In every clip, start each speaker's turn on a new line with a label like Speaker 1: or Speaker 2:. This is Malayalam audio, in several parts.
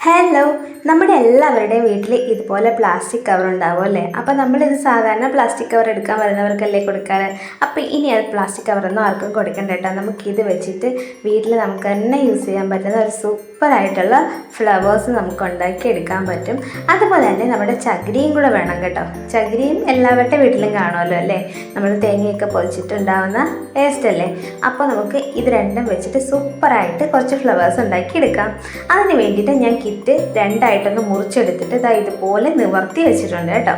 Speaker 1: ഹലോ, നമ്മുടെ എല്ലാവരുടെയും വീട്ടിൽ ഇതുപോലെ പ്ലാസ്റ്റിക് കവർ ഉണ്ടാവും അല്ലേ? അപ്പോൾ നമ്മളിത് സാധാരണ പ്ലാസ്റ്റിക് കവർ എടുക്കാൻ വരുന്നവർക്കല്ലേ കൊടുക്കാറ്. അപ്പോൾ ഇനി അത് പ്ലാസ്റ്റിക് കവറൊന്നും ആർക്കും കൊടുക്കണ്ട കേട്ടോ. നമുക്കിത് വെച്ചിട്ട് വീട്ടിൽ നമുക്ക് തന്നെ യൂസ് ചെയ്യാൻ പറ്റുന്ന ഒരു സൂപ്പറായിട്ടുള്ള ഫ്ലവേഴ്സ് നമുക്ക് ഉണ്ടാക്കി എടുക്കാൻ പറ്റും. അതുപോലെ തന്നെ നമ്മുടെ ചകിരിയും കൂടെ വേണം കേട്ടോ. ചകിരിയും എല്ലാവരുടെ വീട്ടിലും കാണുമല്ലോ അല്ലേ? നമ്മൾ തേങ്ങയൊക്കെ പൊതിച്ചിട്ടുണ്ടാവുന്ന വേസ്റ്റ് അല്ലേ? അപ്പോൾ നമുക്ക് ഇത് രണ്ടും വെച്ചിട്ട് സൂപ്പറായിട്ട് കുറച്ച് ഫ്ലവേഴ്സ് ഉണ്ടാക്കി എടുക്കാം. അതിന് വേണ്ടിയിട്ട് ഞാൻ കിറ്റ് രണ്ടായിട്ടൊന്ന് മുറിച്ചെടുത്തിട്ട് ഇതുപോലെ നിവർത്തി വെച്ചിട്ടുണ്ട് കേട്ടോ.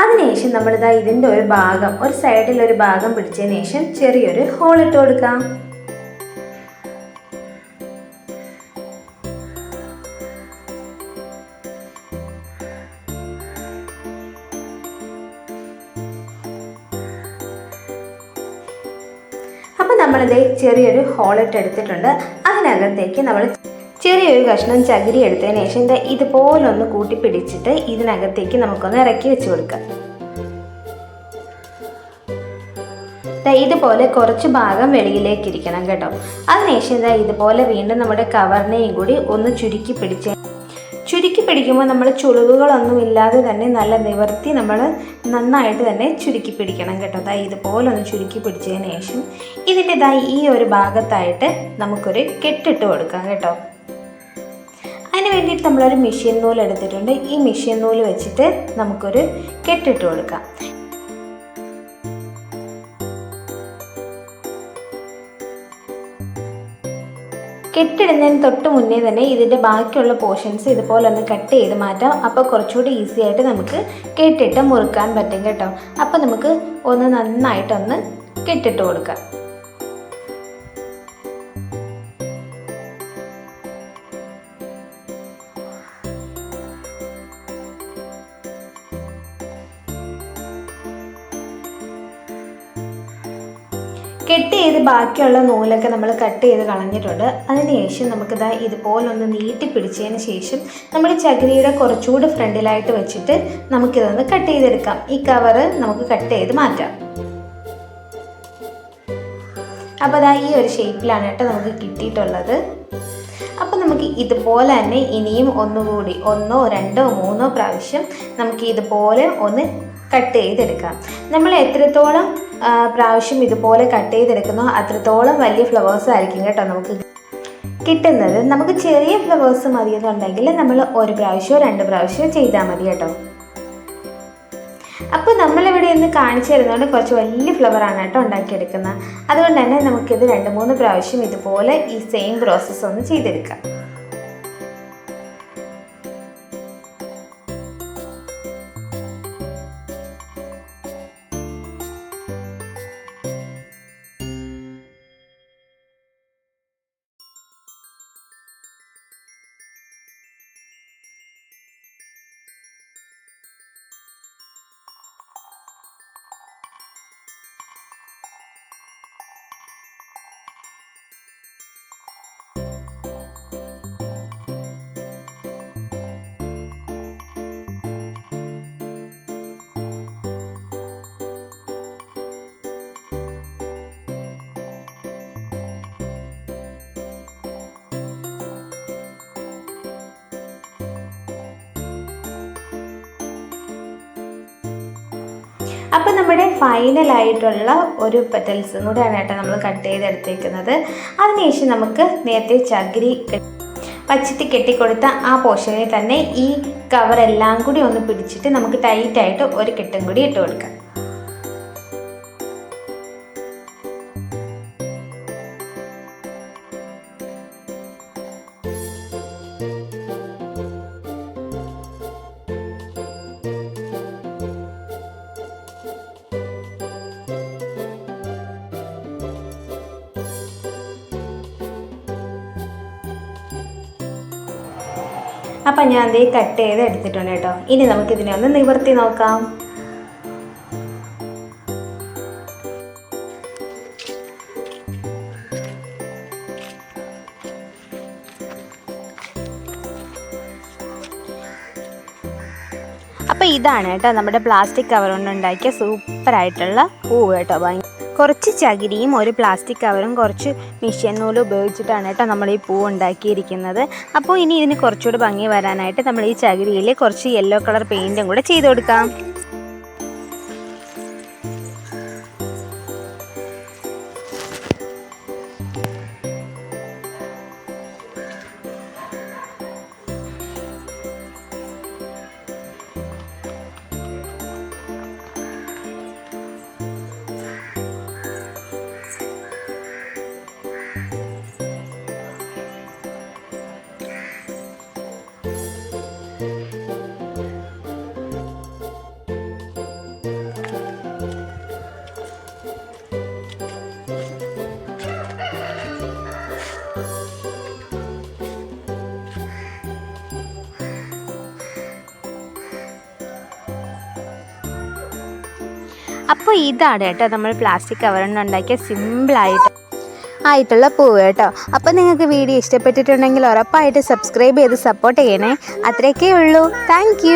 Speaker 1: അതിനുശേഷം നമ്മളിതാ ഇതിൻ്റെ ഒരു ഭാഗം, ഒരു സൈഡിൽ ഒരു ഭാഗം പിടിച്ചതിന് ശേഷം ചെറിയൊരു ഹോൾ ഇട്ട് കൊടുക്കാം. അപ്പോൾ നമ്മളിത് ചെറിയൊരു ഹോളിട്ട് എടുത്തിട്ടുണ്ട്. അതിനകത്തേക്ക് നമ്മൾ ചെറിയൊരു കഷ്ണം ചകിരി എടുത്തതിന് ശേഷം ഇതുപോലൊന്ന് കൂട്ടി പിടിച്ചിട്ട് ഇതിനകത്തേക്ക് നമുക്കൊന്ന് ഇറക്കി വെച്ച് കൊടുക്കാം. ഇതുപോലെ കുറച്ച് ഭാഗം വെളിയിലേക്ക് ഇരിക്കണം കേട്ടോ. അതിനുശേഷം ഇതുപോലെ വീണ്ടും നമ്മുടെ കവറിനെയും കൂടി ഒന്ന് ചുരുക്കി പിടിക്കുമ്പോൾ നമ്മൾ ചുളിവുകളൊന്നും ഇല്ലാതെ തന്നെ നല്ല നിവർത്തി നമ്മൾ നന്നായിട്ട് തന്നെ ചുരുക്കി പിടിക്കണം കേട്ടോ. ഇതുപോലെ ഒന്ന് ചുരുക്കി പിടിച്ചതിന് ശേഷം ഇതിൻ്റെ ഈ ഒരു ഭാഗത്തായിട്ട് നമുക്കൊരു കെട്ടിട്ട് കൊടുക്കാം കേട്ടോ. അതിന് വേണ്ടിയിട്ട് നമ്മളൊരു മെഷീൻ നൂല് എടുത്തിട്ടുണ്ട്. ഈ മെഷീൻ നൂല് വെച്ചിട്ട് നമുക്കൊരു കെട്ടിട്ട് കൊടുക്കാം. കെട്ടിടുന്നതിന് തൊട്ട് മുന്നേ തന്നെ ഇതിൻ്റെ ബാക്കിയുള്ള പോർഷൻസ് ഇതുപോലെ ഒന്ന് കട്ട് ചെയ്ത് മാറ്റാം. അപ്പോൾ കുറച്ചുകൂടി ഈസി ആയിട്ട് നമുക്ക് കെട്ടിട്ട് മുറുക്കാൻ പറ്റും കേട്ടോ. അപ്പോൾ നമുക്ക് ഒന്ന് നന്നായിട്ടൊന്ന് കെട്ടിട്ട് കൊടുക്കാം. കെട്ട് ചെയ്ത് ബാക്കിയുള്ള നൂലൊക്കെ നമ്മൾ കട്ട് ചെയ്ത് കളഞ്ഞിട്ടുണ്ട്. അതിനുശേഷം നമുക്കിതാ ഇതുപോലൊന്ന് നീട്ടി പിടിച്ചതിന് ശേഷം നമ്മൾ ചകിരിയുടെ കുറച്ചുകൂടി ഫ്രണ്ടിലായിട്ട് വെച്ചിട്ട് നമുക്കിതൊന്ന് കട്ട് ചെയ്തെടുക്കാം. ഈ കവറ് നമുക്ക് കട്ട് ചെയ്ത് മാറ്റാം. അപ്പോൾ ഈ ഒരു ഷേപ്പിലാണ് കേട്ടോ നമുക്ക് കിട്ടിയിട്ടുള്ളത്. അപ്പോൾ നമുക്ക് ഇതുപോലെ തന്നെ ഇനിയും ഒന്നുകൂടി 1, 2, 3 പ്രാവശ്യം നമുക്ക് ഇതുപോലെ ഒന്ന് കട്ട് ചെയ്തെടുക്കാം. നമ്മൾ എത്രത്തോളം പ്രാവശ്യം ഇതുപോലെ കട്ട് ചെയ്തെടുക്കുന്നോ അത്രത്തോളം വലിയ ഫ്ലവേഴ്സ് ആയിരിക്കും കേട്ടോ നമുക്ക് കിട്ടുന്നത്. നമുക്ക് ചെറിയ ഫ്ലവേഴ്സ് മതിയെന്നുണ്ടെങ്കിൽ നമ്മൾ 1 പ്രാവശ്യമോ 2 പ്രാവശ്യമോ ചെയ്താൽ മതി കേട്ടോ. അപ്പോൾ നമ്മളിവിടെ ഇന്ന് കാണിച്ചു തരുന്നതുകൊണ്ട് കുറച്ച് വലിയ ഫ്ലവറാണ് കേട്ടോ ഉണ്ടാക്കിയെടുക്കുന്നത്. അതുകൊണ്ട് തന്നെ നമുക്കിത് 2-3 പ്രാവശ്യം ഇതുപോലെ ഈ സെയിം പ്രോസസ്സ് ഒന്ന് ചെയ്തെടുക്കാം. അപ്പോൾ നമ്മുടെ ഫൈനലായിട്ടുള്ള ഒരു പെറ്റൽസും കൂടെയാണ് കേട്ടോ നമ്മൾ കട്ട് ചെയ്തെടുത്തേക്കുന്നത്. അതിനുശേഷം നമുക്ക് നേരത്തെ ചകിരി വച്ചിട്ട് കെട്ടിക്കൊടുത്ത ആ പോർഷനിൽ തന്നെ ഈ കവറെല്ലാം കൂടി ഒന്ന് പിടിച്ചിട്ട് നമുക്ക് ടൈറ്റായിട്ട് ഒരു കെട്ടും കൂടി ഇട്ട് കൊടുക്കാം. അപ്പം ഞാൻ അതേ കട്ട് ചെയ്ത് എടുത്തിട്ടുണ്ട് കേട്ടോ. ഇനി നമുക്കിതിനെ ഒന്ന് നിവർത്തി നോക്കാം. അപ്പോൾ ഇതാണ് കേട്ടോ നമ്മുടെ പ്ലാസ്റ്റിക് കവർ കൊണ്ട് ഉണ്ടാക്കിയ സൂപ്പറായിട്ടുള്ള പൂവ് കേട്ടോ. കുറച്ച് ചകിരിയും ഒരു പ്ലാസ്റ്റിക് കവറും കുറച്ച് മിഷ്യൻ നൂലും ഉപയോഗിച്ചിട്ടാണ് കേട്ടോ നമ്മൾ ഈ പൂ ഉണ്ടാക്കിയിരിക്കുന്നത്. അപ്പോൾ ഇനി ഇതിന് കുറച്ചുകൂടി ഭംഗി വരാനായിട്ട് നമ്മൾ ഈ ചകിരിയിൽ കുറച്ച് യെല്ലോ കളർ പെയിൻറ്റും കൂടെ ചെയ്ത് കൊടുക്കാം. അപ്പോൾ ഇതാണ് കേട്ടോ നമ്മൾ പ്ലാസ്റ്റിക് കവറിൽ ഉണ്ടാക്കിയ സിമ്പിളായിട്ടുള്ള പൂവ് കേട്ടോ. അപ്പോൾ നിങ്ങൾക്ക് വീഡിയോ ഇഷ്ടപ്പെട്ടിട്ടുണ്ടെങ്കിൽ ഉറപ്പായിട്ട് സബ്സ്ക്രൈബ് ചെയ്ത് സപ്പോർട്ട് ചെയ്യണേ. അത്രയൊക്കെ ഉള്ളൂ. താങ്ക്